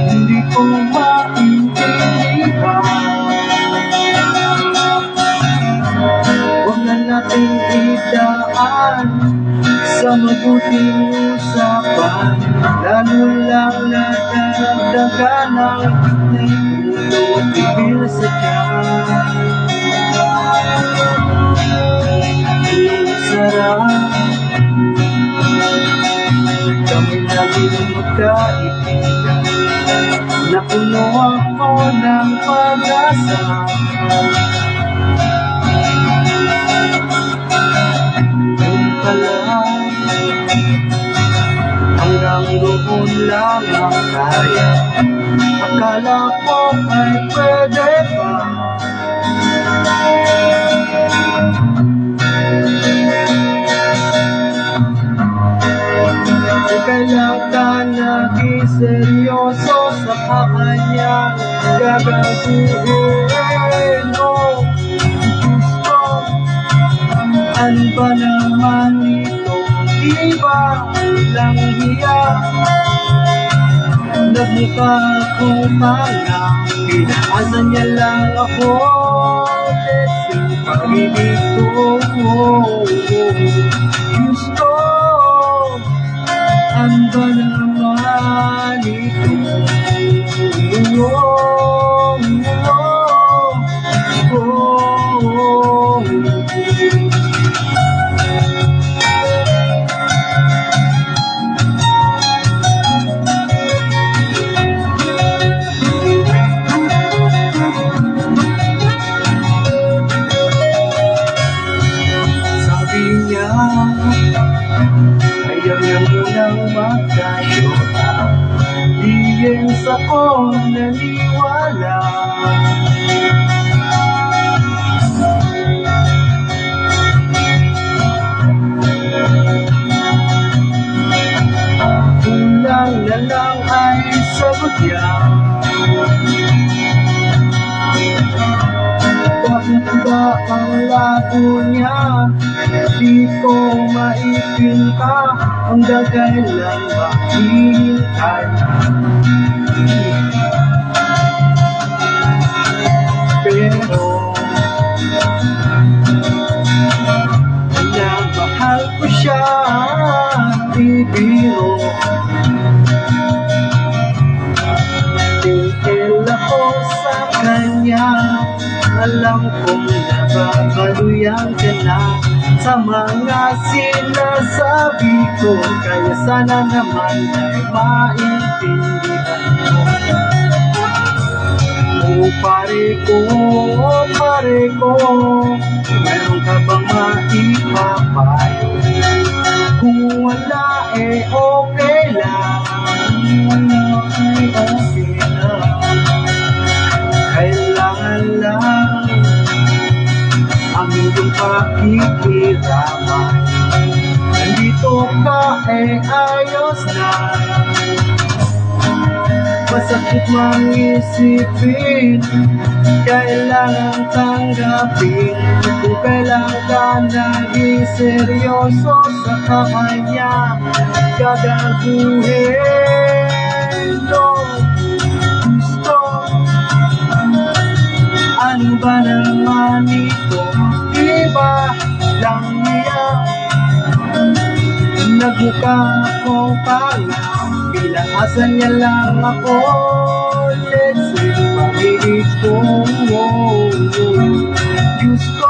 Hindi ko maintindihan. Huwag na natin idaan sa mabuting usapan, lalo lang na daragdagan ng naiulo bibir sa tiyan. Ang sarap kami naging magkaibigan, napuno ako ng pag-asa. Yun pala, hanggang doon lang ang kaya. Akala ko ay pwede pa. Kailan ka naging seryoso sa kanyang gagaguhin mo? Gusto, ano ba naman ito? Iba lang hiya. Nagmukha akong tanga, pinaasan niya lang ako. Kasi pag-ibig ko, gusto, ano ba naman ito? Sabi niya, ayaw niya munang magkayota. Diyens ako naniwala. Kulang na lang ay sagot niya. Bakit ba ang lago niya? Di ko maipinta, ang dagay lang maghihintay. Pero nagmahal ko siya, di biro. Tingil ako sa kanya, alam kong nababaluyan ka na sa mga sinasabi ko. Kaya sana naman ay maintindihan mo. Pare ko, meron ka bang maipapayo? Kung wala okay lang, ay okay lang. Kailangan lang ang iyong pakikiraman. Nandito ka ayos na. Masakit mang isipin, kailangan tanggapin. Kung kailan ka naging seryoso sa kanya, gagaguhin mo. Gusto, ano ba naman ito? Iba lang niya. Nagmukha akong pala, pinaasan niya lang ako. Let's say, pag-ibig ko, gusto,